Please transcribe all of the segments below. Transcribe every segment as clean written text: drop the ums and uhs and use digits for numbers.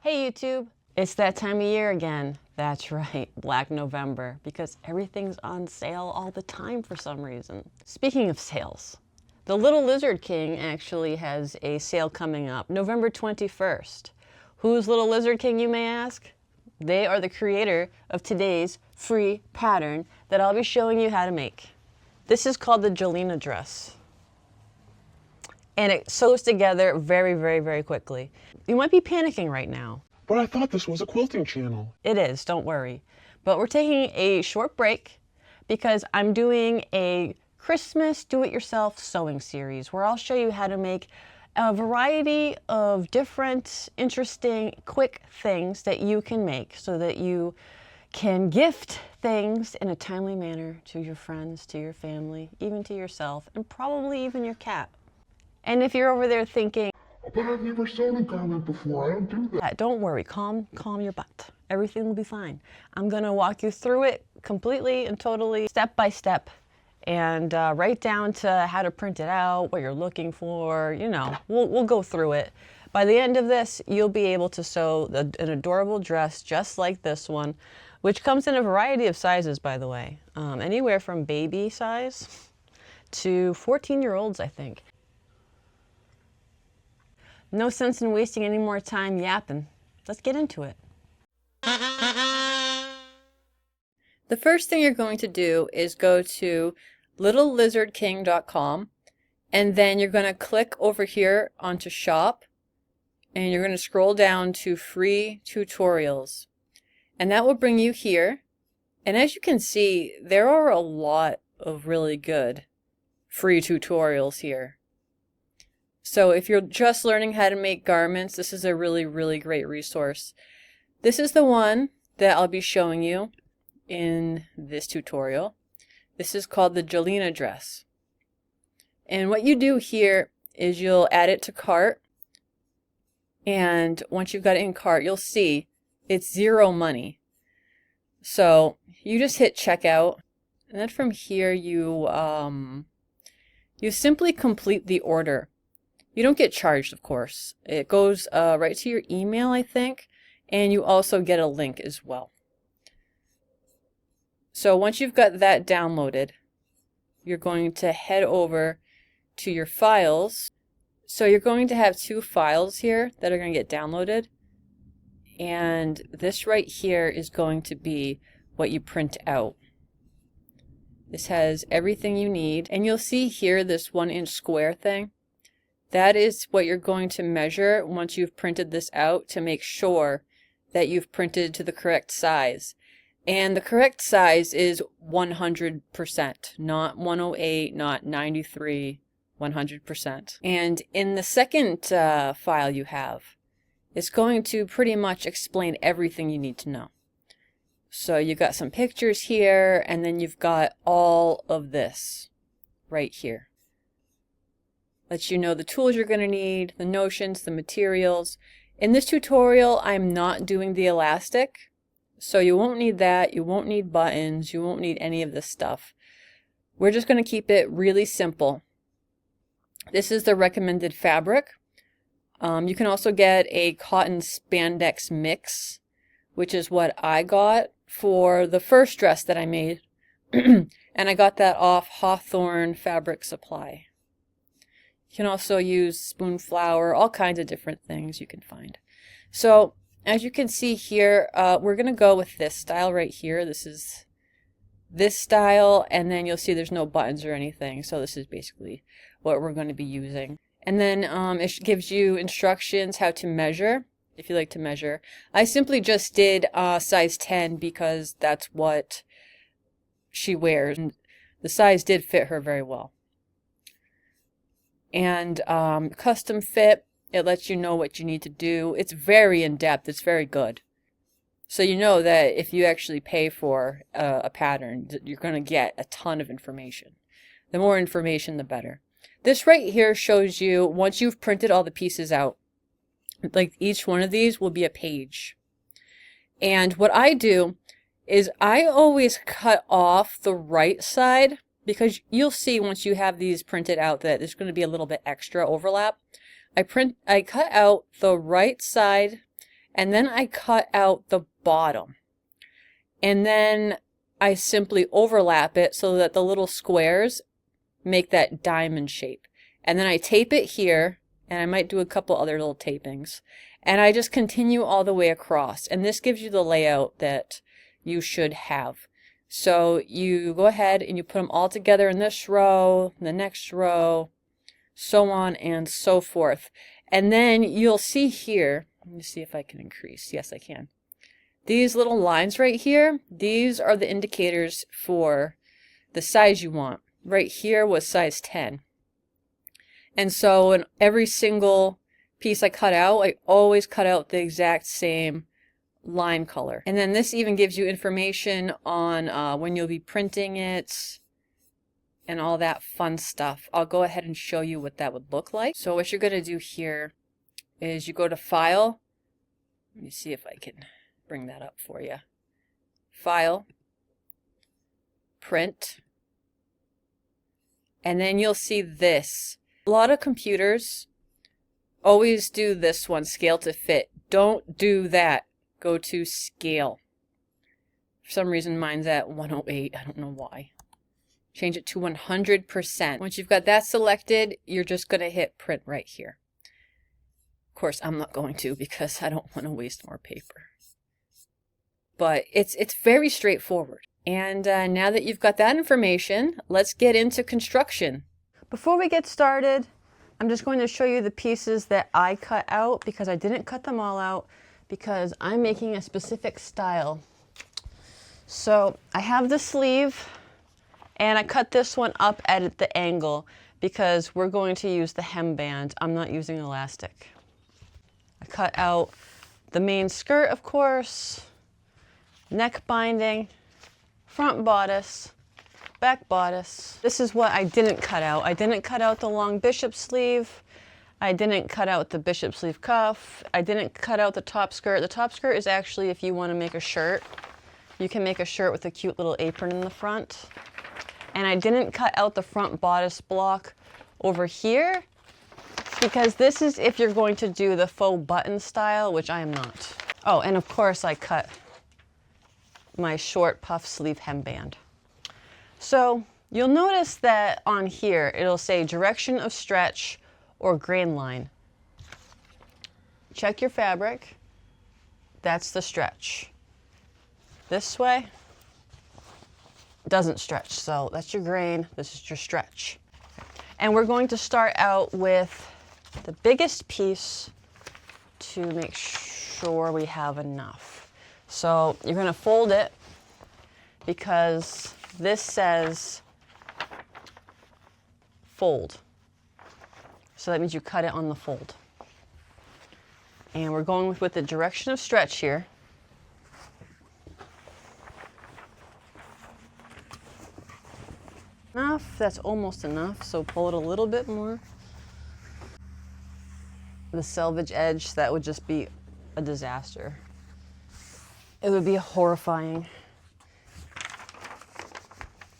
Hey YouTube, it's that time of year again. That's right, Black November, because everything's on sale all the time for some reason. Speaking of sales, the Little Lizard King actually has a sale coming up, November 21st. Who's Little Lizard King, you may ask? They are the creator of today's free pattern that I'll be showing you how to make. This is called the Galena dress. And it sews together very, very, very quickly. You might be panicking right now. But I thought this was a quilting channel. It is, don't worry. But we're taking a short break because I'm doing a Christmas do-it-yourself sewing series where I'll show you how to make a variety of different, interesting, quick things that you can make so that you can gift things in a timely manner to your friends, to your family, even to yourself, and probably even your cat. And if you're over there thinking, But I've never sewn a garment before, I don't do that. don't worry, calm your butt. Everything will be fine. I'm gonna walk you through it completely and totally, step by step, and right down to how to print it out, what you're looking for, you know, we'll go through it. By the end of this, you'll be able to sew an adorable dress just like this one, which comes in a variety of sizes, by the way. Anywhere from baby size to 14-year-olds, I think. No sense in wasting any more time yapping. Let's get into it. The first thing you're going to do is go to littlelizardking.com, and then you're going to click over here onto shop, and you're going to scroll down to free tutorials, and that will bring you here. And as you can see, there are a lot of really good free tutorials here. So if you're just learning how to make garments, this is a really, really great resource. This is the one that I'll be showing you in this tutorial. This is called the Galena dress. And what you do here is you'll add it to cart. And once you've got it in cart, you'll see it's zero money. So you just hit checkout. And then from here, you simply complete the order. You don't get charged, of course. It goes right to your email, I think, and you also get a link as well. So once you've got that downloaded, you're going to head over to your files. So you're going to have two files here that are going to get downloaded, and this right here is going to be what you print out. This has everything you need, and you'll see here this 1-inch square thing. That is what you're going to measure once you've printed this out to make sure that you've printed to the correct size. And the correct size is 100%, not 108, not 93, 100%. And in the second file you have, it's going to pretty much explain everything you need to know. So you've got some pictures here, and then you've got all of this right here. Lets you know the tools you're going to need, the notions, the materials. In this tutorial, I'm not doing the elastic, so you won't need that. You won't need buttons. You won't need any of this stuff. We're just going to keep it really simple. This is the recommended fabric. You can also get a cotton spandex mix, which is what I got for the first dress that I made. And I got that off Hawthorne Fabric Supply. You can also use spoon flour, all kinds of different things you can find. So as you can see here, we're going to go with this style right here. This is this style, and then you'll see there's no buttons or anything. So this is basically what we're going to be using. And then it gives you instructions how to measure, if you like to measure. I simply just did size 10 because that's what she wears. And the size did fit her very well. And custom fit, it lets you know what you need to do. It's very in-depth. It's very good. So you know that if you actually pay for a pattern, you're going to get a ton of information. The more information, the better. This right here shows you once you've printed all the pieces out. Like each one of these will be a page. And what I do is I always cut off the right side, because you'll see once you have these printed out that there's going to be a little bit extra overlap. I cut out the right side And then I cut out the bottom. And then I simply overlap it so that the little squares make that diamond shape. And then I tape it here, and I might do a couple other little tapings. And I just continue all the way across. And this gives you the layout that you should have. So you go ahead and you put them all together in this row, the next row, so on and so forth. And then you'll see here, let me see if I can increase. Yes, I can. These little lines right here, these are the indicators for the size you want. Right here was size 10. And so in every single piece I cut out, I always cut out the exact same line color. And then this even gives you information on when you'll be printing it and all that fun stuff. I'll go ahead and show you what that would look like. So what you're going to do here is you go to File. Let me see if I can bring that up for you. File, Print, and then you'll see this. A lot of computers always do this one, Scale to Fit. Don't do that. Go to Scale. For some reason mine's at 108. I don't know why. Change it to 100%. Once you've got that selected, you're just going to hit Print right here. Of course, I'm not going to because I don't want to waste more paper. But it's very straightforward. And now that you've got that information, let's get into construction. Before we get started, I'm just going to show you the pieces that I cut out because I didn't cut them all out because I'm making a specific style. So I have the sleeve and I cut this one up at the angle because we're going to use the hemband. I'm not using elastic. I cut out the main skirt, of course, neck binding, front bodice, back bodice. This is what I didn't cut out. I didn't cut out the long bishop sleeve. I didn't cut out the bishop sleeve cuff. I didn't cut out the top skirt. The top skirt is actually if you want to make a shirt. You can make a shirt with a cute little apron in the front. And I didn't cut out the front bodice block over here because this is if you're going to do the faux button style, which I am not. Oh, and of course I cut my short puff sleeve hemband. So you'll notice that on here it'll say direction of stretch or grain line. Check your fabric. That's the stretch. This way doesn't stretch, so that's your grain, this is your stretch. And we're going to start out with the biggest piece to make sure we have enough. So you're going to fold it because this says fold. So that means you cut it on the fold. And we're going with the direction of stretch here. Enough, that's almost enough, so pull it a little bit more. The selvage edge, that would just be a disaster. It would be horrifying.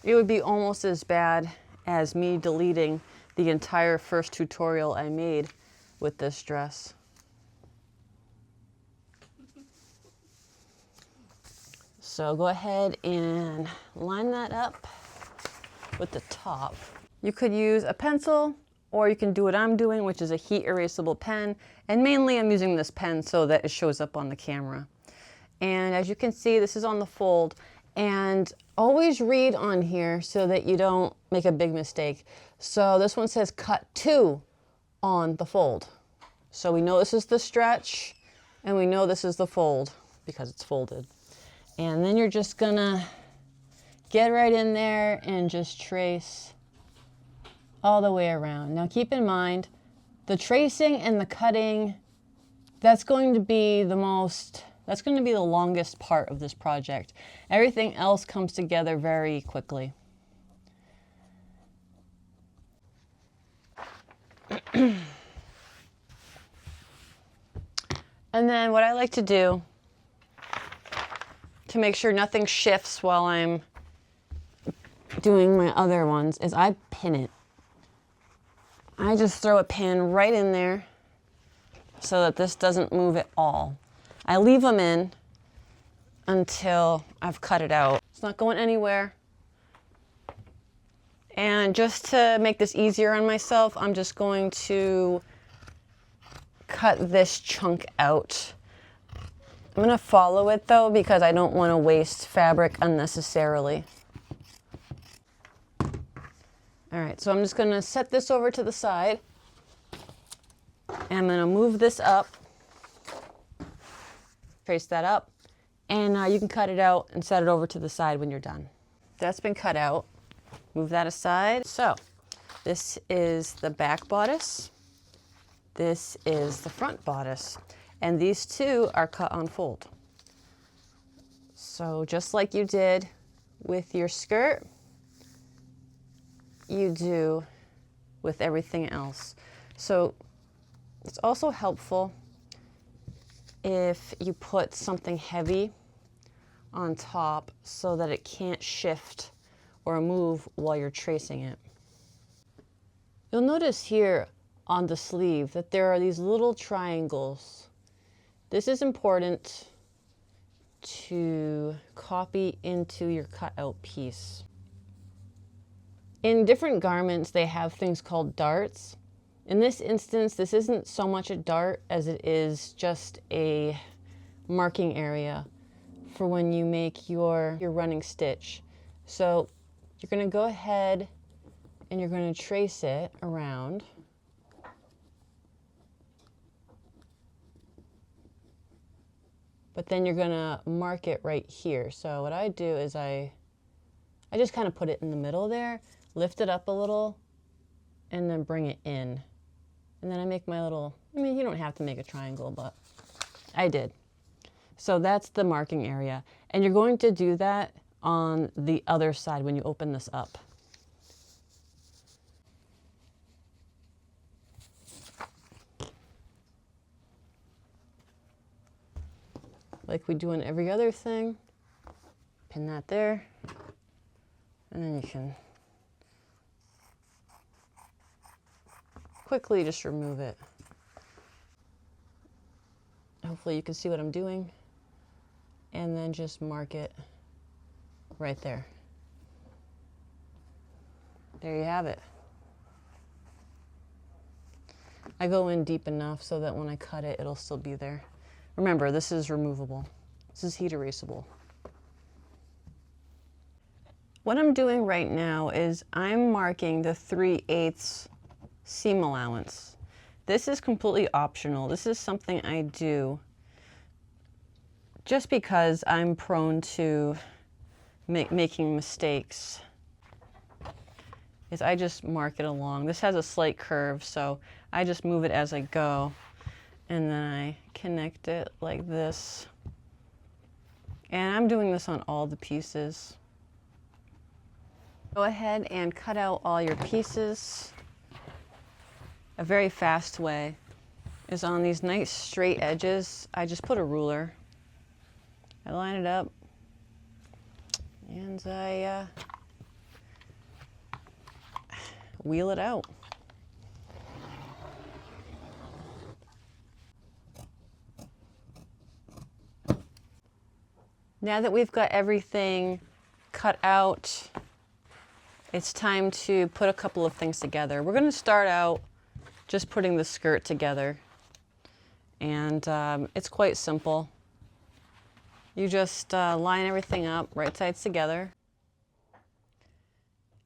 It would be almost as bad as me deleting the entire first tutorial I made with this dress. So go ahead and line that up with the top. You could use a pencil or you can do what I'm doing, which is a heat erasable pen. And mainly I'm using this pen so that it shows up on the camera. And as you can see, this is on the fold. And always read on here so that you don't make a big mistake. So this one says cut 2 on the fold. So we know this is the stretch and we know this is the fold because it's folded. And then you're just gonna get right in there and just trace all the way around. Now keep in mind, the tracing and the cutting, that's going to be the longest part of this project. Everything else comes together very quickly. And then what I like to do to make sure nothing shifts while I'm doing my other ones is I pin it. I just throw a pin right in there so that this doesn't move at all. I leave them in until I've cut it out. It's not going anywhere. And just to make this easier on myself, I'm just going to cut this chunk out. I'm gonna follow it though because I don't want to waste fabric unnecessarily. All right, so I'm just gonna set this over to the side. And I'm gonna move this up, trace that up, and you can cut it out and set it over to the side when you're done. That's been cut out. Move that aside. So this is the back bodice. This is the front bodice. And these two are cut on fold. So just like you did with your skirt, you do with everything else. So it's also helpful if you put something heavy on top so that it can't shift or move while you're tracing it. You'll notice here on the sleeve that there are these little triangles. This is important to copy into your cutout piece. In different garments, they have things called darts. In this instance, this isn't so much a dart as it is just a marking area for when you make your running stitch. So you're going to go ahead and you're going to trace it around. But then you're going to mark it right here. So what I do is I just kind of put it in the middle there, lift it up a little, and then bring it in. And then I make my little, I mean, you don't have to make a triangle, but I did. So that's the marking area. And you're going to do that on the other side when you open this up. Like we do on every other thing, pin that there, and then you can quickly just remove it. Hopefully you can see what I'm doing, and then just mark it right there. There you have it. I go in deep enough so that when I cut it, it'll still be there. Remember, this is removable. This is heat erasable. What I'm doing right now is I'm marking the 3/8 seam allowance. This is completely optional. This is something I do just because I'm prone to making mistakes. Is I just mark it along. This has a slight curve, so I just move it as I go. And then I connect it like this. And I'm doing this on all the pieces. Go ahead and cut out all your pieces. A very fast way is on these nice straight edges. I just put a ruler. I line it up and I wheel it out. Now that we've got everything cut out, it's time to put a couple of things together. We're going to start out just putting the skirt together. And it's quite simple. You just line everything up, right sides together.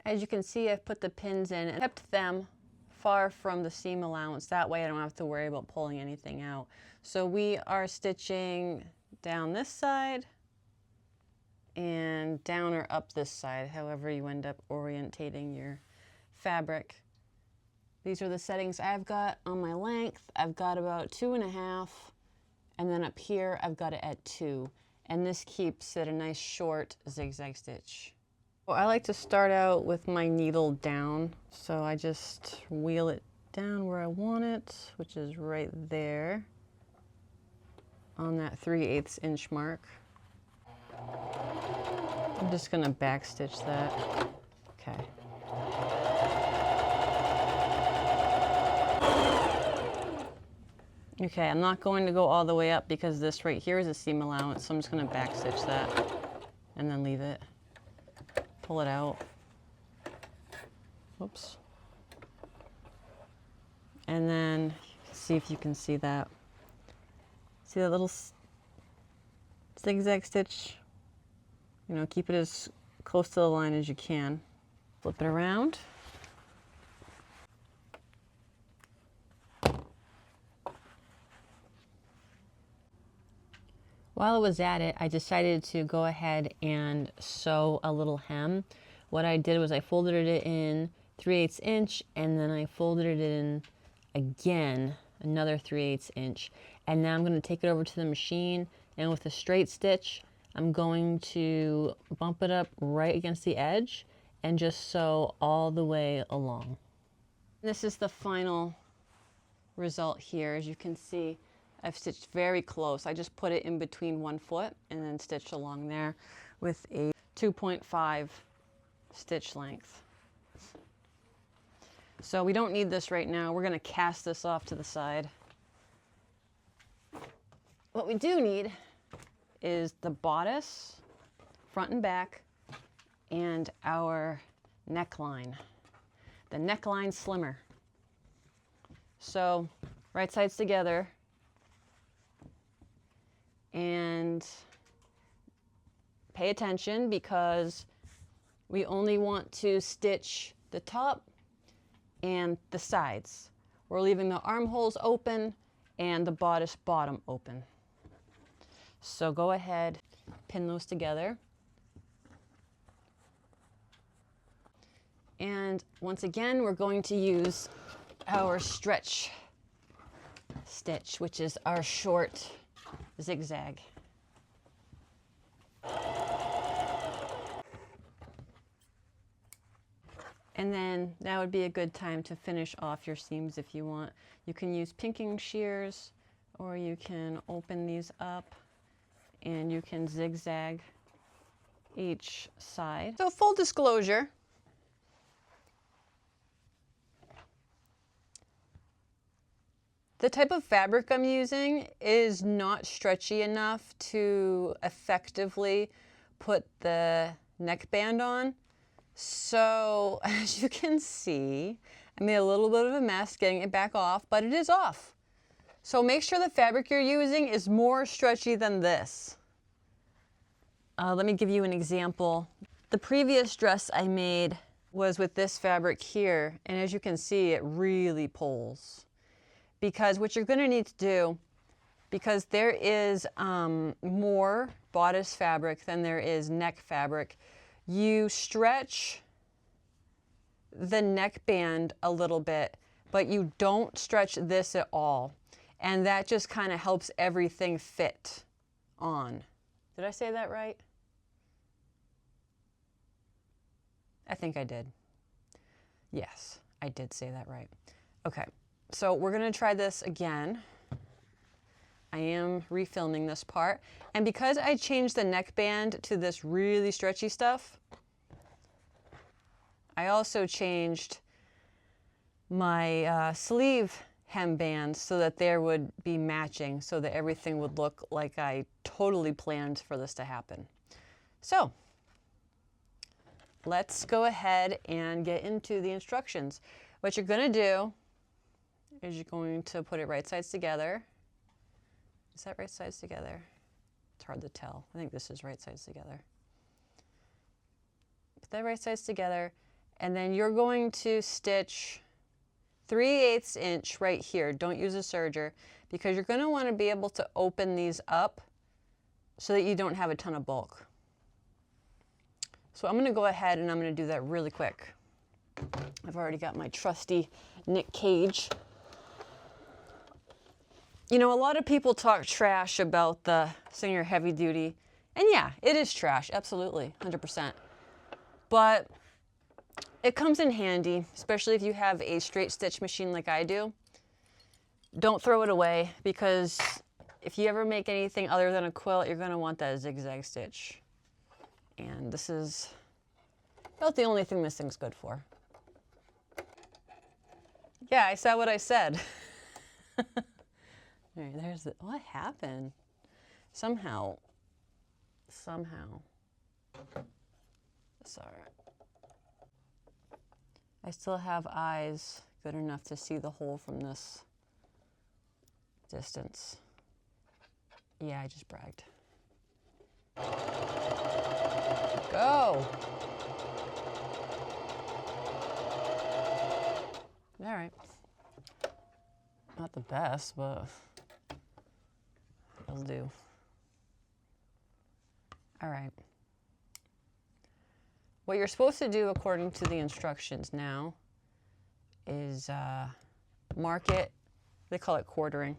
As you can see, I've put the pins in and kept them far from the seam allowance. That way I don't have to worry about pulling anything out. So we are stitching down this side and down or up this side, however you end up orientating your fabric. These are the settings I've got on my length. I've got about 2.5, and then up here I've got it at 2. And this keeps it a nice short zigzag stitch. Well, I like to start out with my needle down, so I just wheel it down where I want it, which is right there on that 3/8 inch mark. I'm just going to back stitch that. Okay. Okay, I'm not going to go all the way up because this right here is a seam allowance, so I'm just going to back stitch that and then leave it. Pull it out. Oops. And then see if you can see that. See that little zigzag stitch? You know, keep it as close to the line as you can. Flip it around. While I was at it, I decided to go ahead and sew a little hem. What I did was I folded it in 3/8 inch, and then I folded it in again, another 3/8 inch. And now I'm going to take it over to the machine, and with a straight stitch, I'm going to bump it up right against the edge and just sew all the way along. This is the final result here. As you can see, I've stitched very close. I just put it in between 1 foot and then stitched along there with a 2.5 stitch length. So we don't need this right now. We're going to cast this off to the side. What we do need is the bodice, front and back, and our neckline. The neckline slimmer. So right sides together, and pay attention because we only want to stitch the top and the sides. We're leaving the armholes open and the bodice bottom open. So go ahead, pin those together. And once again, we're going to use our stretch stitch, which is our short zigzag. And then that would be a good time to finish off your seams if you want. You can use pinking shears, or you can open these up and you can zigzag each side. So full disclosure, the type of fabric I'm using is not stretchy enough to effectively put the neckband on. So as you can see, I made a little bit of a mess getting it back off, but it is off. So make sure the fabric you're using is more stretchy than this. Let me give you an example. The previous dress I made was with this fabric here, and as you can see, it really pulls. Because what you're going to need to do, because there is more bodice fabric than there is neck fabric, you stretch the neckband a little bit, but you don't stretch this at all. And that just kind of helps everything fit on. Did I say that right? I think I did. Yes, I did say that right. Okay. So we're going to try this again. I am refilming this part. And because I changed the neckband to this really stretchy stuff, I also changed my sleeve hem bands so that they would be matching, so that everything would look like I totally planned for this to happen. So let's go ahead and get into the instructions. What you're going to do is you're going to put it right sides together. Is that right sides together? It's hard to tell. I think this is right sides together. Put that right sides together, and then you're going to stitch 3/8 inch right here. Don't use a serger, because you're going to want to be able to open these up so that you don't have a ton of bulk. So I'm going to go ahead and I'm going to do that really quick. I've already got my trusty knit cage. You know, a lot of people talk trash about the Singer Heavy Duty, and yeah, it is trash, absolutely, 100%. But it comes in handy, especially if you have a straight stitch machine like I do. Don't throw it away, because if you ever make anything other than a quilt, you're going to want that zigzag stitch. And this is about the only thing this thing's good for. Yeah, I said what I said. All right, there's the, what happened? Somehow. It's all right. I still have eyes good enough to see the hole from this distance. Yeah, I just bragged. Go! All right. Not the best, but it'll do. All right. What you're supposed to do according to the instructions now is mark it, they call it quartering,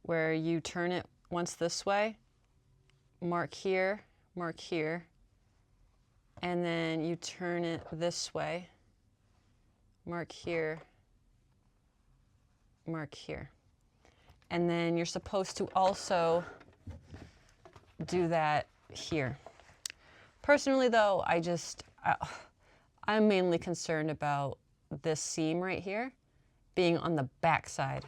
where you turn it once this way, mark here, and then you turn it this way, mark here, mark here. And then you're supposed to also do that here. Personally though, I'm mainly concerned about this seam right here being on the back side.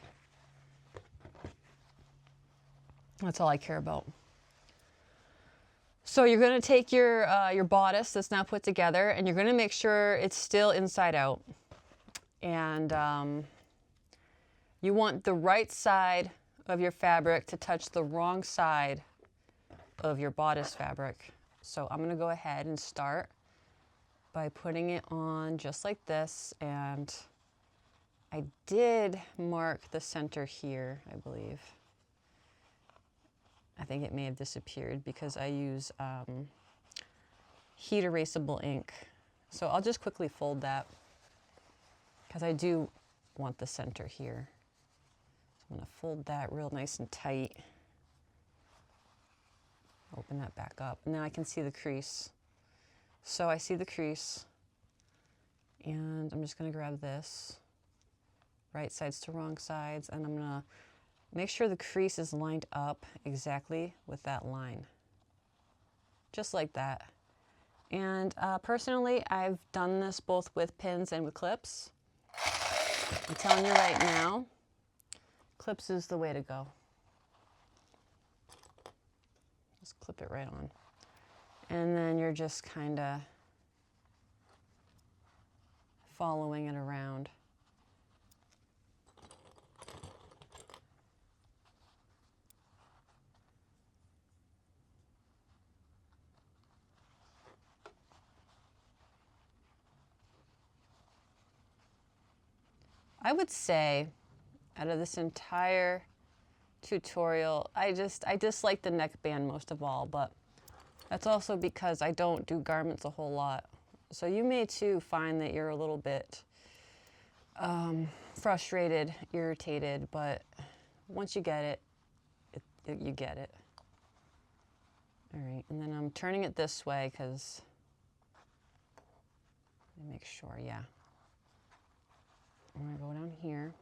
That's all I care about. So you're going to take your bodice that's now put together, and you're going to make sure it's still inside out. And you want the right side of your fabric to touch the wrong side of your bodice fabric. So I'm going to go ahead and start by putting it on just like this, and I did mark the center here, I believe. I think it may have disappeared because I use heat erasable ink. So I'll just quickly fold that because I do want the center here. So I'm going to fold that real nice and tight. Open that back up, and now I can see the crease. So I see the crease, and I'm just going to grab this, right sides to wrong sides, and I'm going to make sure the crease is lined up exactly with that line. Just like that. And personally, I've done this both with pins and with clips. I'm telling you right now, clips is the way to go. Just clip it right on. And then you're just kind of following it around. I would say out of this entire tutorial, I dislike the neckband most of all, but that's also because I don't do garments a whole lot. So you may too find that you're a little bit frustrated, irritated, but once you get it, you get it. All right, and then I'm turning it this way because let me make sure, yeah. I'm gonna go down here.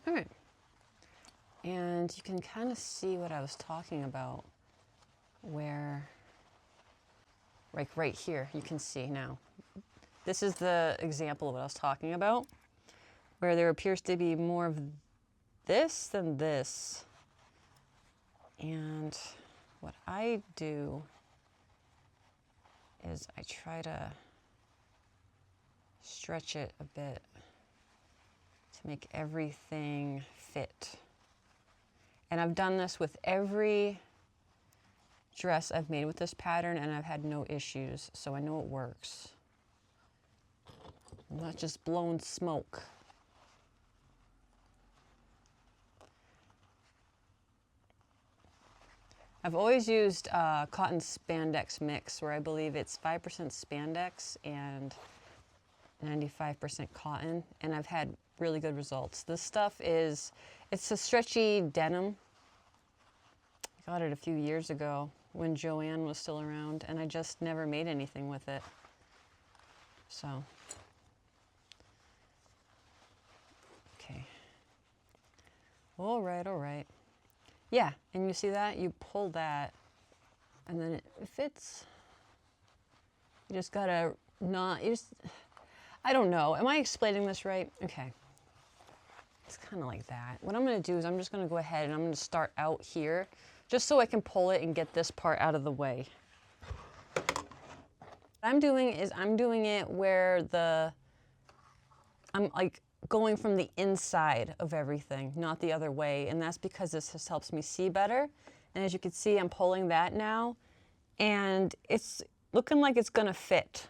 All right, and you can kind of see what I was talking about, where, like right here, you can see now. This is the example of what I was talking about, where there appears to be more of this than this. And what I do is I try to stretch it a bit to make everything fit. And I've done this with every dress I've made with this pattern, and I've had no issues, so I know it works. I'm not just blowing smoke. I've always used cotton spandex mix, where I believe it's 5% spandex and 95% cotton, and I've had really good results. This stuff it's a stretchy denim. I got it a few years ago when Joanne was still around, and I just never made anything with it. So, okay. All right, all right. Yeah, and you see that? You pull that, and then it fits. You just gotta not, I don't know. Am I explaining this right? Okay. It's kind of like that. What I'm gonna do is I'm just gonna go ahead and I'm gonna start out here, just so I can pull it and get this part out of the way. What I'm doing is I'm doing it where I'm like going from the inside of everything, not the other way. And that's because this just helps me see better. And as you can see, I'm pulling that now and it's looking like it's gonna fit.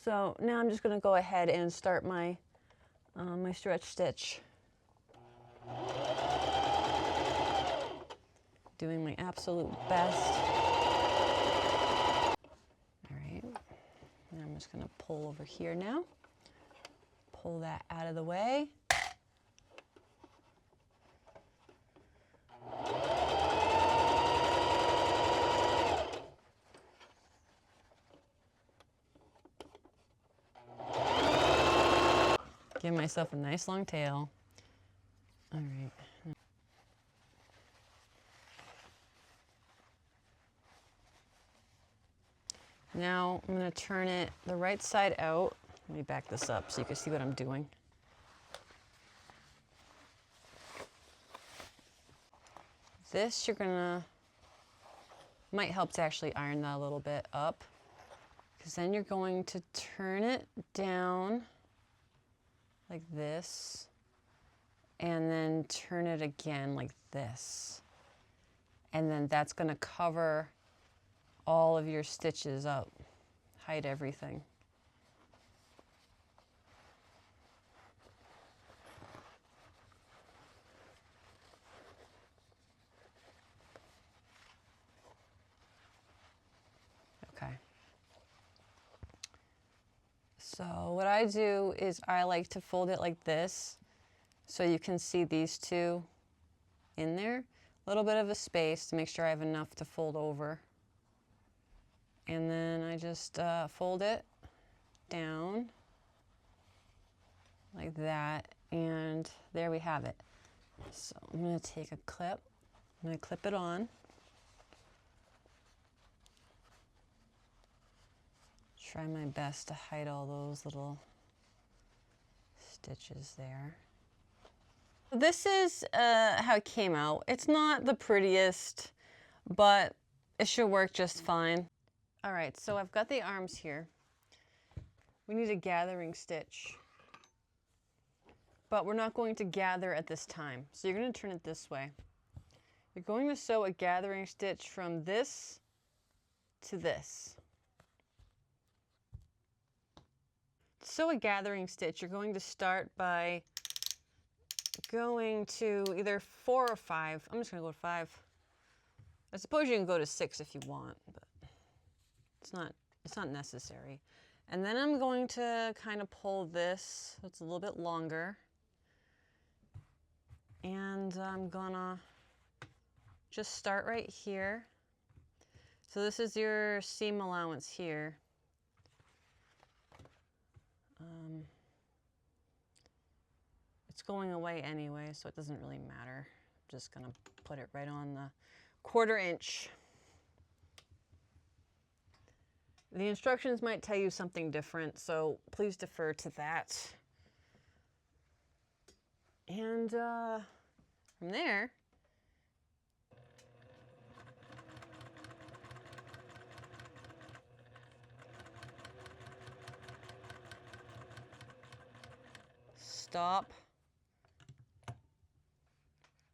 So now I'm just gonna go ahead and start my, my stretch stitch. Doing my absolute best. All right, and I'm just gonna pull over here now. Pull that out of the way. Give myself a nice long tail. All right. Now I'm going to turn it the right side out. Let me back this up so you can see what I'm doing. This you're gonna, might help to actually iron that a little bit up, because then you're going to turn it down like this, and then turn it again like this. And then that's gonna cover all of your stitches up, hide everything. Okay. So what I do is I like to fold it like this so you can see these two in there. A little bit of a space to make sure I have enough to fold over. And then I just fold it down like that, and there we have it. So I'm going to take a clip, I'm going to clip it on. Try my best to hide all those little stitches there. This is how it came out. It's not the prettiest, but it should work just fine. All right, so I've got the arms here. We need a gathering stitch, but we're not going to gather at this time. So you're going to turn it this way. You're going to sew a gathering stitch from this to this. To sew a gathering stitch, you're going to start by going to either 4 or 5. I'm just going to go to 5. I suppose you can go to 6 if you want, but it's not necessary. And then I'm going to kind of pull this so it's a little bit longer. And I'm gonna just start right here. So this is your seam allowance here. It's going away anyway, so it doesn't really matter. I'm just gonna put it right on the 1/4 inch. The instructions might tell you something different, so please defer to that. And from there, stop,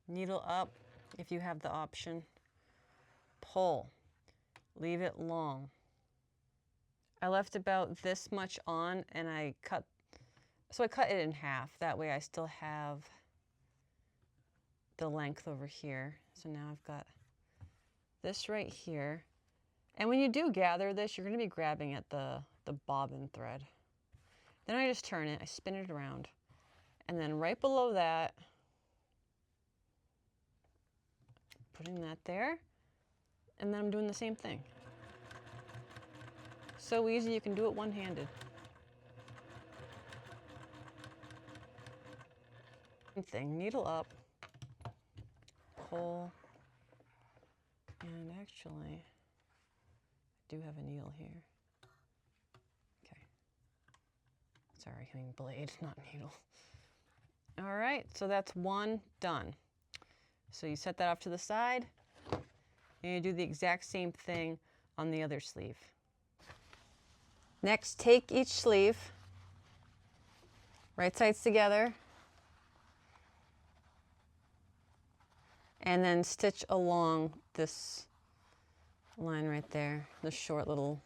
needle up if you have the option, pull, leave it long. I left about this much on and I cut it in half. That way I still have the length over here. So now I've got this right here. And when you do gather this, you're gonna be grabbing at the bobbin thread. Then I just turn it, I spin it around. And then right below that, putting that there, and then I'm doing the same thing. So easy, you can do it one-handed. Same thing, needle up, pull, and actually, I do have a needle here. Okay. Sorry, I mean blade, not needle. All right, so that's one done. So you set that off to the side, and you do the exact same thing on the other sleeve. Next, take each sleeve, right sides together, and then stitch along this line right there, the short little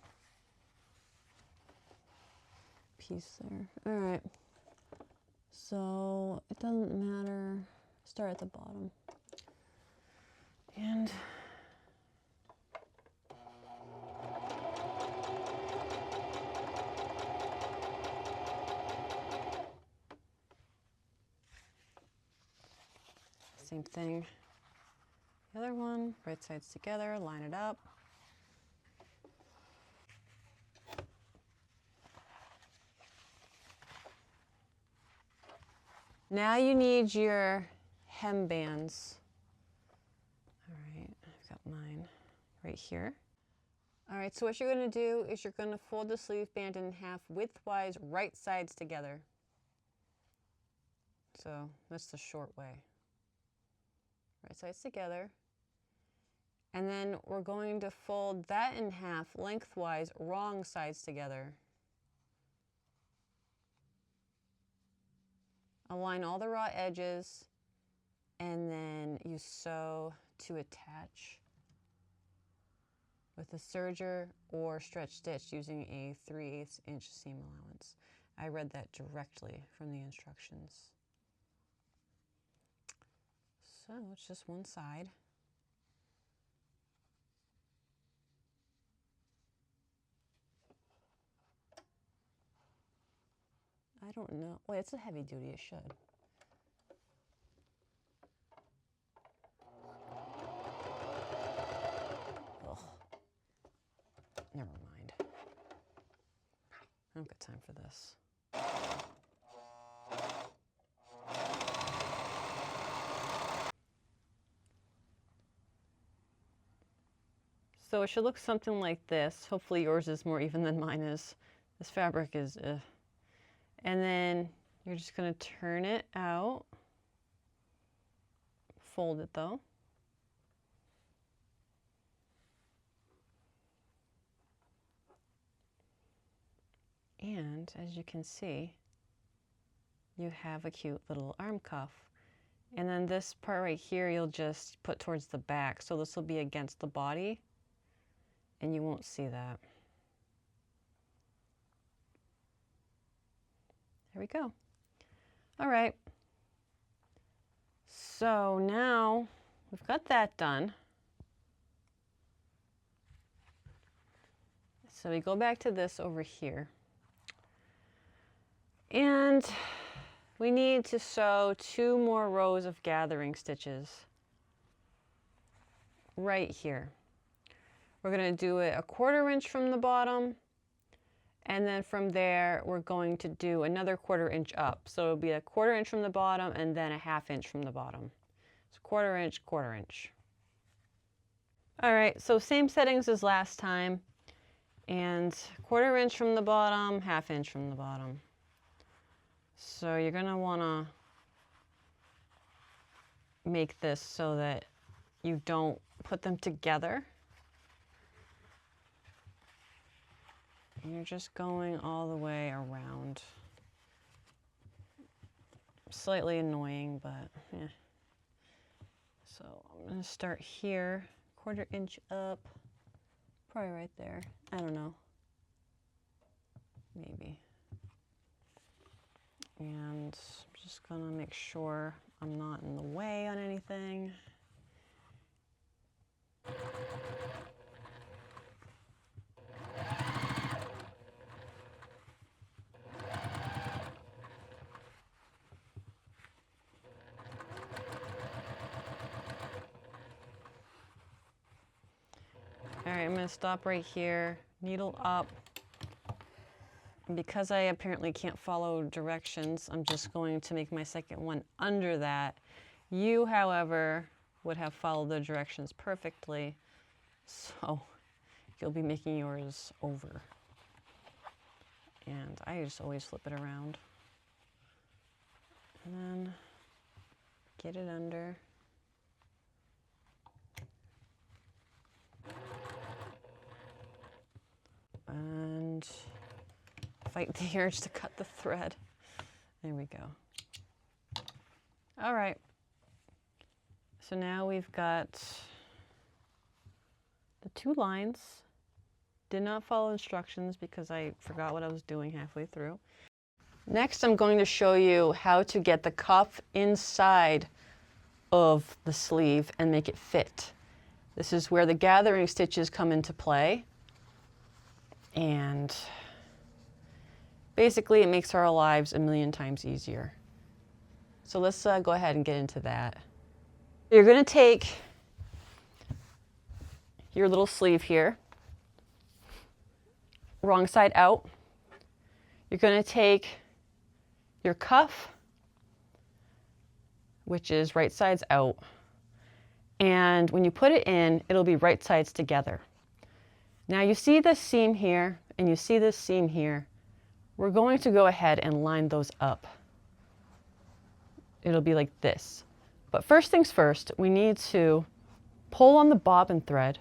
piece there. All right, so it doesn't matter, start at the bottom. And same thing. The other one, right sides together, line it up. Now you need your hem bands. All right, I've got mine right here. All right, so what you're gonna do is you're gonna fold the sleeve band in half widthwise, right sides together. So that's the short way. Right sides together. And then we're going to fold that in half lengthwise, wrong sides together. Align all the raw edges, and then you sew to attach with a serger or stretch stitch using a 3/8 inch seam allowance. I read that directly from the instructions. So it's just one side. I don't know. Wait, it's a heavy duty, it should. Ugh. Never mind. I don't got time for this. So it should look something like this. Hopefully yours is more even than mine is. This fabric is, And then you're just gonna turn it out. Fold it though. And as you can see, you have a cute little arm cuff. And then this part right here, you'll just put towards the back. So this will be against the body and you won't see that. There we go. All right. So now we've got that done. So we go back to this over here. And we need to sew 2 more rows of gathering stitches right here. We're going to do it a 1/4 inch from the bottom, and then from there we're going to do another 1/4 inch up. So it'll be a 1/4 inch from the bottom and then a 1/2 inch from the bottom. So 1/4 inch, 1/4 inch. All right, so same settings as last time, and 1/4 inch from the bottom, 1/2 inch from the bottom. So you're going to want to make this so that you don't put them together. And you're just going all the way around. Slightly annoying, but yeah. So I'm going to start here, 1/4 inch up, probably right there. I don't know. Maybe. And I'm just going to make sure I'm not in the way on anything. All right, I'm going to stop right here, needle up, Because I apparently can't follow directions, I'm just going to make my second one under that. You, however, would have followed the directions perfectly, so you'll be making yours over. And I just always flip it around. And then get it under. And fight the urge to cut the thread. There we go. All right. So now we've got the 2 lines. Did not follow instructions because I forgot what I was doing halfway through. Next, I'm going to show you how to get the cuff inside of the sleeve and make it fit. This is where the gathering stitches come into play. And basically it makes our lives a million times easier. So let's go ahead and get into that. You're going to take your little sleeve here, wrong side out. You're going to take your cuff, which is right sides out, and when you put it in, it'll be right sides together. Now you see this seam here and you see this seam here. We're going to go ahead and line those up. It'll be like this. But first things first, we need to pull on the bobbin thread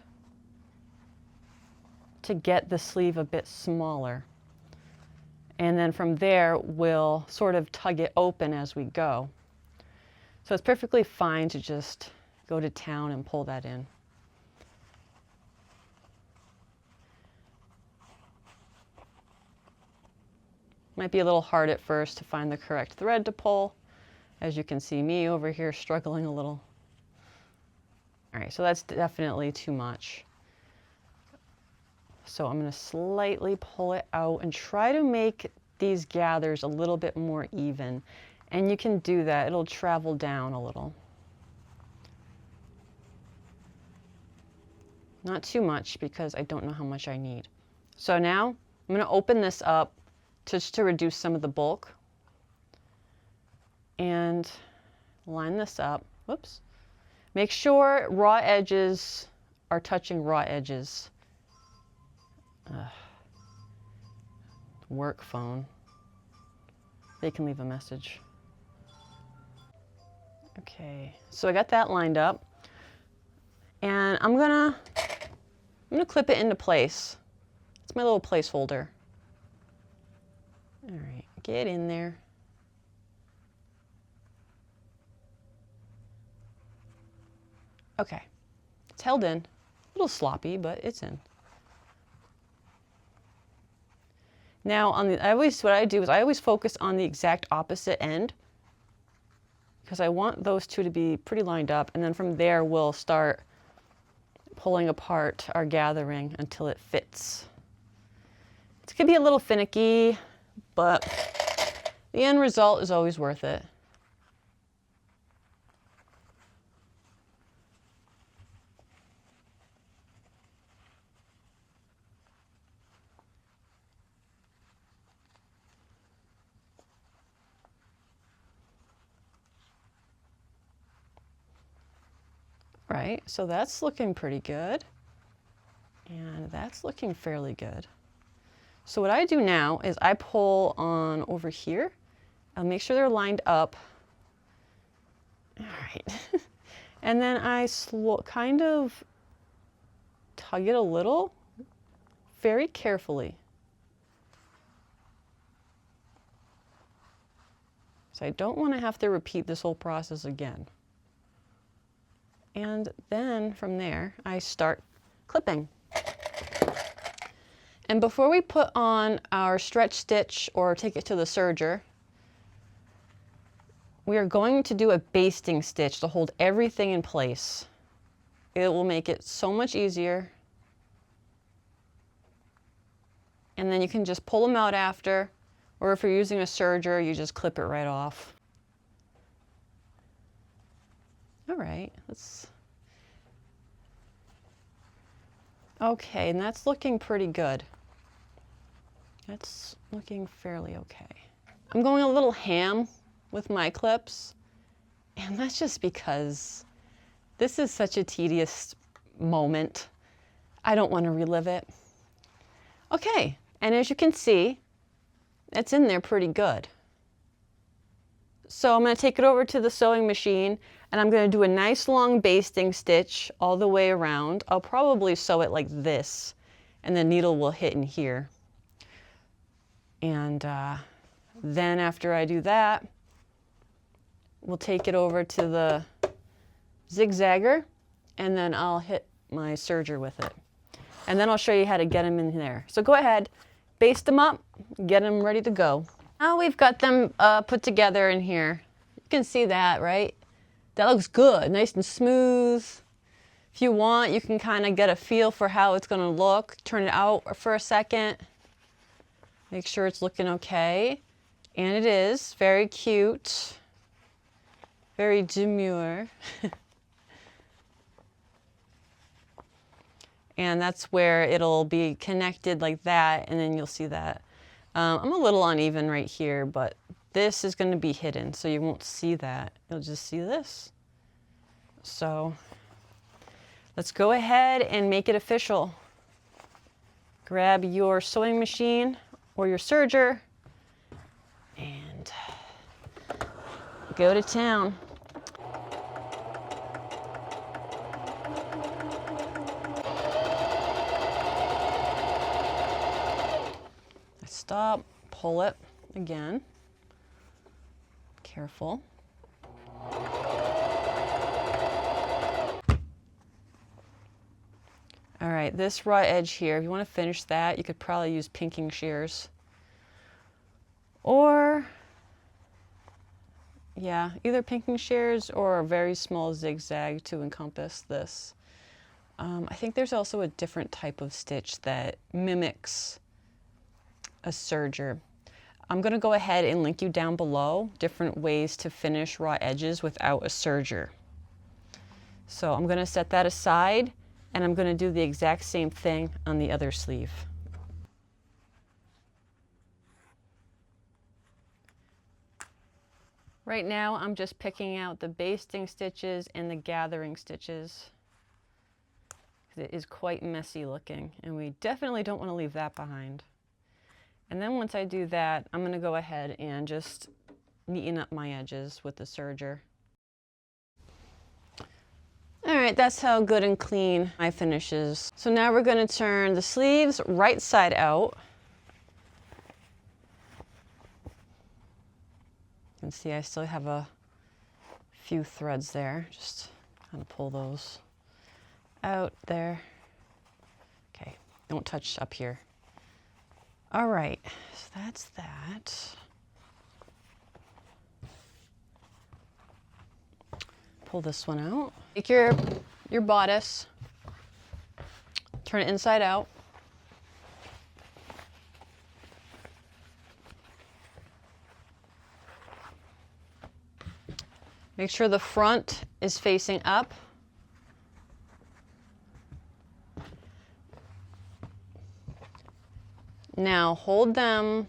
to get the sleeve a bit smaller. And then from there, we'll sort of tug it open as we go. So it's perfectly fine to just go to town and pull that in. Might be a little hard at first to find the correct thread to pull. As you can see me over here struggling a little. All right, so that's definitely too much. So I'm going to slightly pull it out and try to make these gathers a little bit more even. And you can do that. It'll travel down a little. Not too much because I don't know how much I need. So now I'm going to open this up just to reduce some of the bulk. And line this up. Whoops. Make sure raw edges are touching raw edges. Work phone. They can leave a message. Okay, so I got that lined up. And I'm gonna clip it into place. It's my little placeholder. All right, get in there. Okay, it's held in. A little sloppy, but it's in. Now, what I do is I always focus on the exact opposite end because I want those two to be pretty lined up, and then from there we'll start pulling apart our gathering until it fits. It can be a little finicky, but the end result is always worth it. Right, so that's looking pretty good. And that's looking fairly good. So what I do now is I pull on over here. I'll make sure they're lined up. All right. And then I kind of tug it a little, very carefully. So I don't want to have to repeat this whole process again. And then from there, I start clipping. And before we put on our stretch stitch or take it to the serger, we are going to do a basting stitch to hold everything in place. It will make it so much easier. And then you can just pull them out after, or if you're using a serger, you just clip it right off. All right, okay, and that's looking pretty good. That's looking fairly okay. I'm going a little ham with my clips, and that's just because this is such a tedious moment. I don't want to relive it. Okay, and as you can see, it's in there pretty good. So I'm going to take it over to the sewing machine, and I'm going to do a nice long basting stitch all the way around. I'll probably sew it like this, and the needle will hit in here. And then after I do that, we'll take it over to the zigzagger, and then I'll hit my serger with it. And then I'll show you how to get them in there. So go ahead, baste them up, get them ready to go. Now we've got them put together in here. You can see that, right? That looks good, nice and smooth. If you want, you can kind of get a feel for how it's gonna look. Turn it out for a second. Make sure it's looking okay. And it is very cute, very demure. And that's where it'll be connected like that, and then you'll see that. I'm a little uneven right here, but this is going to be hidden, so you won't see that. You'll just see this. So let's go ahead and make it official. Grab your sewing machine or your serger and go to town. Stop, pull it again. Careful. All right, this raw edge here, if you want to finish that, you could probably use pinking shears. Or, yeah, either pinking shears or a very small zigzag to encompass this. I think there's also a different type of stitch that mimics a serger. I'm going to go ahead and link you down below different ways to finish raw edges without a serger. So I'm going to set that aside, and I'm going to do the exact same thing on the other sleeve. Right now I'm just picking out the basting stitches and the gathering stitches. It is quite messy looking, and we definitely don't want to leave that behind. And then once I do that, I'm going to go ahead and just neaten up my edges with the serger. All right, that's how good and clean my finish is. So now we're going to turn the sleeves right side out. You can see I still have a few threads there. Just kind of pull those out there. Okay, don't touch up here. All right, so that's that. Pull this one out. Take your bodice, turn it inside out. Make sure the front is facing up. Now hold them.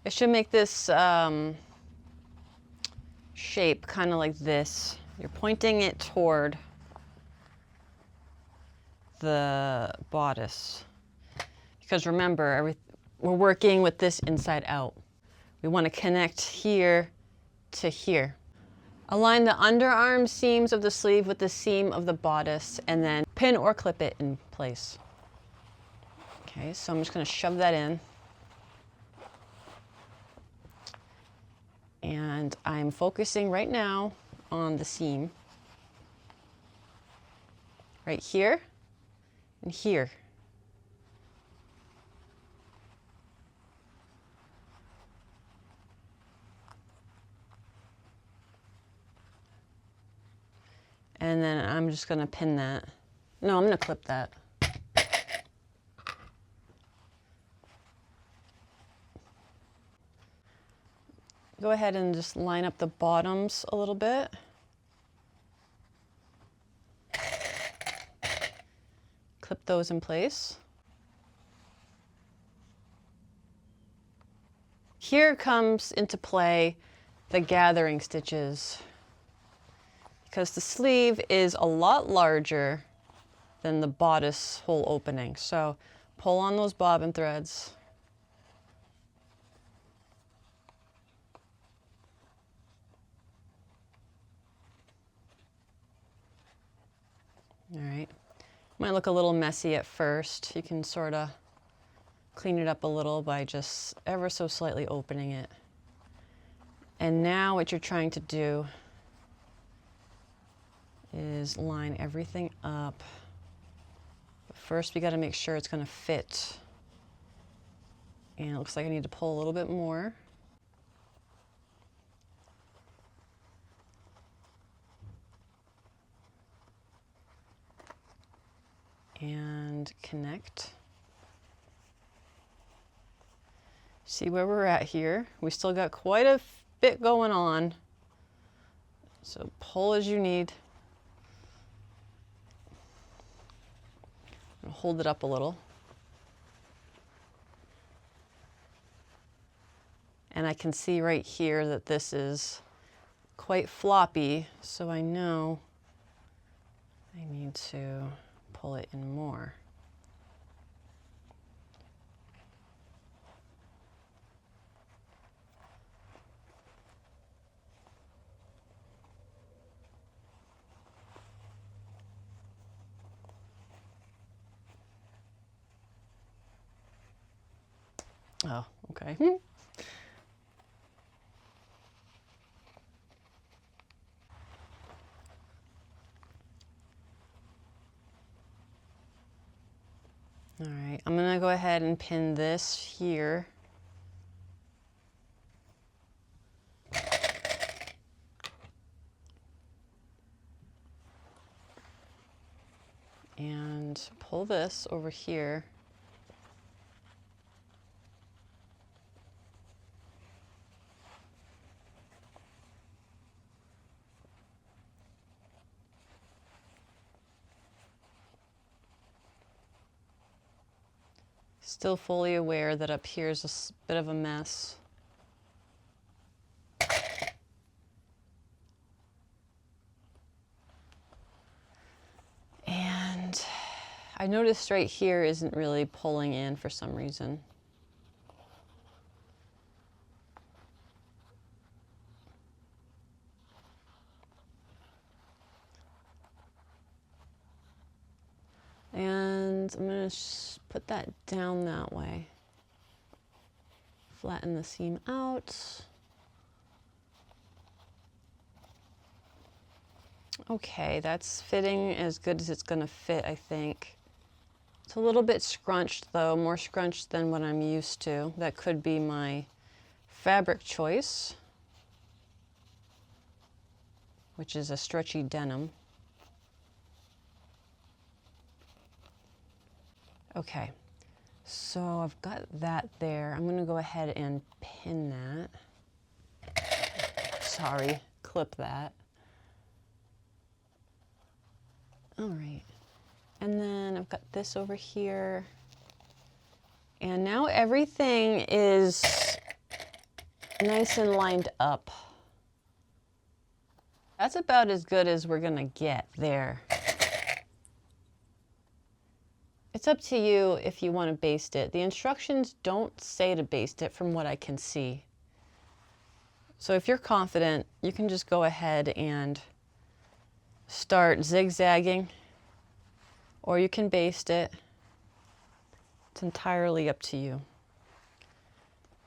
It should make this shape kind of like this. You're pointing it toward the bodice. Because remember, we're working with this inside out. We want to connect here to here. Align the underarm seams of the sleeve with the seam of the bodice, and then pin or clip it in place. Okay, so I'm just going to shove that in. And I'm focusing right now on the seam. Right here and here. And then I'm just going to pin that. No, I'm going to clip that. Go ahead and just line up the bottoms a little bit. Clip those in place. here comes into play the gathering stitches, because the sleeve is a lot larger than the bodice hole opening. So pull on those bobbin threads. All right, might look a little messy at first. You can sort of clean it up a little by just ever so slightly opening it. And now what you're trying to do is line everything up. But first we got to make sure it's going to fit. And it looks like I need to pull a little bit more. And connect. See where we're at here. We still got quite a bit going on. So pull as you need. And hold it up a little. And I can see right here that this is quite floppy, so I know I need to pull it in more. Oh, okay. All right, I'm gonna go ahead and pin this here. And pull this over here. Still fully aware that up here is a bit of a mess. And I noticed right here isn't really pulling in for some reason. And I'm going to put that down that way. Flatten the seam out. Okay, that's fitting as good as it's going to fit, I think. It's a little bit scrunched though, more scrunched than what I'm used to. That could be my fabric choice, which is a stretchy denim. Okay, so I've got that there. I'm gonna go ahead and pin that. Sorry, clip that. All right, and then I've got this over here. And now everything is nice and lined up. That's about as good as we're gonna get there. It's up to you if you want to baste it. The instructions don't say to baste it from what I can see. So if you're confident, you can just go ahead and start zigzagging, or you can baste it. It's entirely up to you.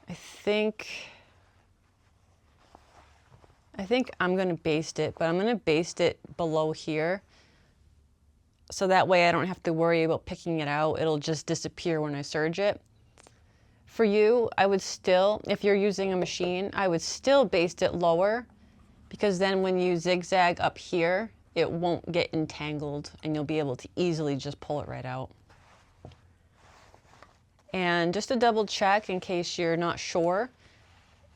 I think I'm going to baste it, but I'm going to baste it below here. So that way I don't have to worry about picking it out. It'll just disappear when I serge it. For you, I would still, if you're using a machine, I would still baste it lower, because then when you zigzag up here, it won't get entangled and you'll be able to easily just pull it right out. And just to double check in case you're not sure,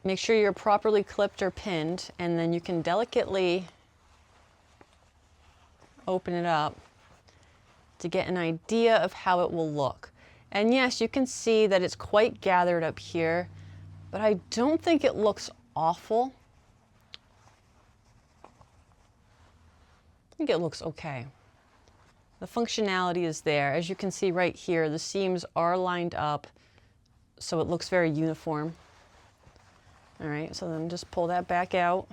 make sure you're properly clipped or pinned, and then you can delicately open it up to get an idea of how it will look. And yes, you can see that it's quite gathered up here, but I don't think it looks awful. I think it looks okay. The functionality is there. As you can see right here, the seams are lined up, so it looks very uniform. All right, so then just pull that back out.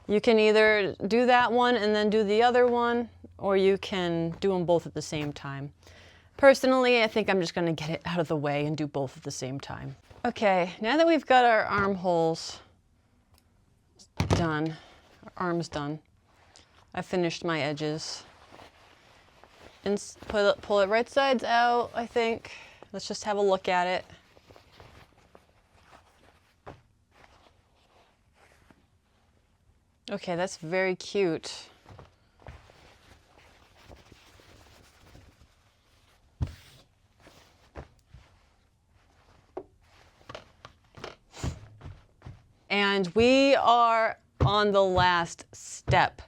You can either do that one and then do the other one, or you can do them both at the same time. Personally, I think I'm just gonna get it out of the way and do both at the same time. Okay, now that we've got our armholes done, our arms done, I finished my edges. And pull it right sides out, I think. Let's just have a look at it. Okay, that's very cute. And we are on the last step.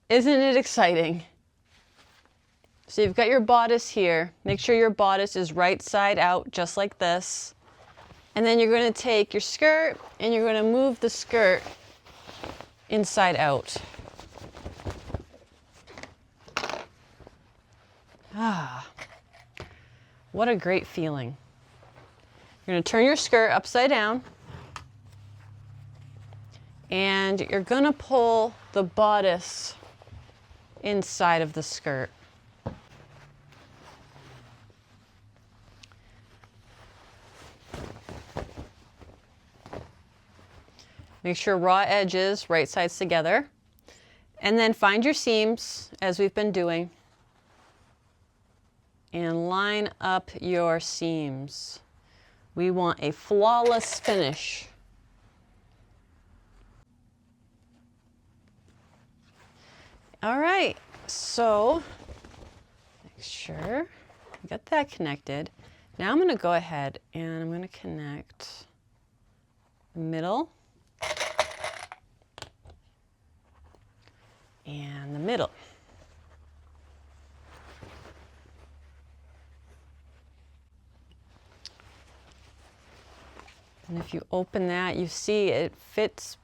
Isn't it exciting? So you've got your bodice here. Make sure your bodice is right side out, just like this. And then you're going to take your skirt and you're going to move the skirt inside out. Ah, what a great feeling. You're going to turn your skirt upside down. And you're going to pull the bodice inside of the skirt. Make sure raw edges, right sides together. And then find your seams, as we've been doing, and line up your seams. We want a flawless finish. All right, so make sure you got that connected. Now I'm going to go ahead and I'm going to connect the middle and the middle. And if you open that, you see it fits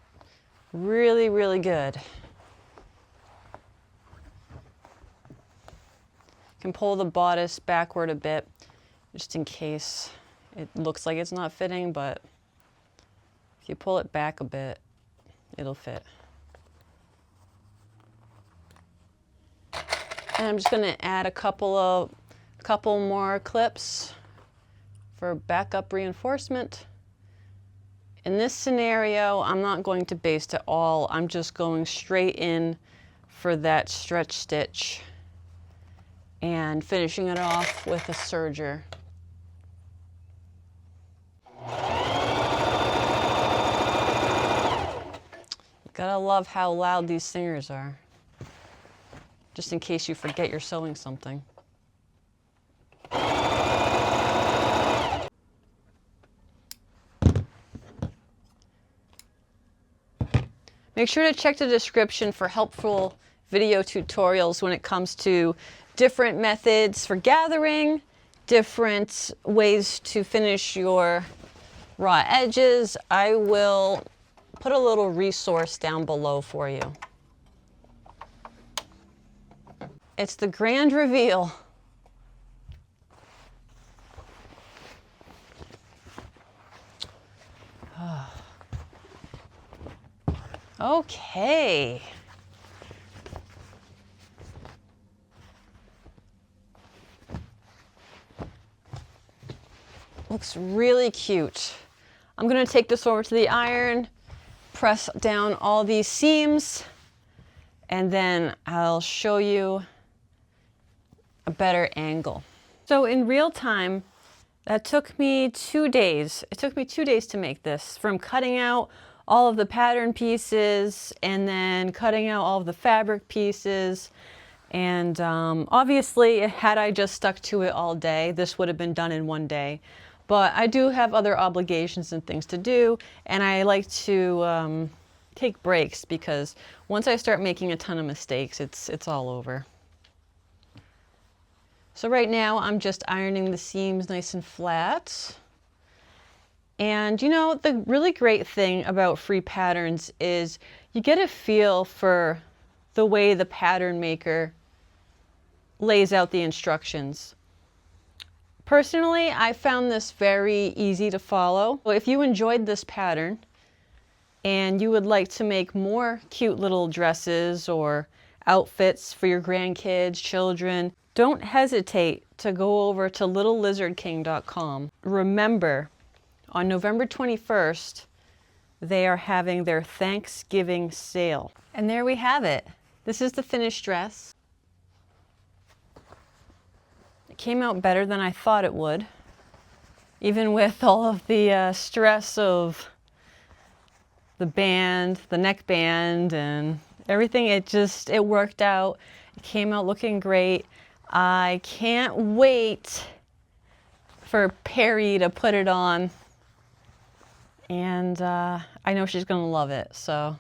really, really good. You can pull the bodice backward a bit, just in case it looks like it's not fitting, but if you pull it back a bit, it'll fit. And I'm just going to add a couple more clips for backup reinforcement. In this scenario, I'm not going to baste at all. I'm just going straight in for that stretch stitch and finishing it off with a serger. You gotta love how loud these singers are, just in case you forget you're sewing something. Make sure to check the description for helpful video tutorials when it comes to different methods for gathering, different ways to finish your raw edges. I will put a little resource down below for you. It's the grand reveal. Okay. Looks really cute. I'm going to take this over to the iron, press down all these seams, and then I'll show you a better angle. So in real time, that took me 2 days. It took me 2 days to make this, from cutting out all of the pattern pieces and then cutting out all of the fabric pieces. And obviously, had I just stuck to it all day, this would have been done in 1 day. But I do have other obligations and things to do, and I like to take breaks, because once I start making a ton of mistakes, it's all over. So right now I'm just ironing the seams nice and flat. And you know, the really great thing about free patterns is you get a feel for the way the pattern maker lays out the instructions. Personally, I found this very easy to follow. If you enjoyed this pattern and you would like to make more cute little dresses or outfits for your grandkids, children, don't hesitate to go over to littlelizardking.com. Remember, on November 21st, they are having their Thanksgiving sale. And there we have it. This is the finished dress. It came out better than I thought it would, even with all of the stress of the band, the neck band, and everything. It worked out. It came out looking great. I can't wait for Perry to put it on, and I know she's gonna love it. So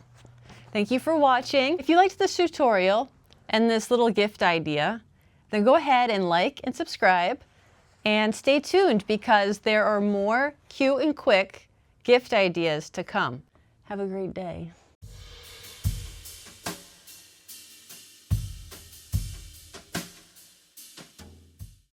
thank you for watching. If you liked this tutorial and this little gift idea, then go ahead and like and subscribe and stay tuned because there are more cute and quick gift ideas to come. Have a great day.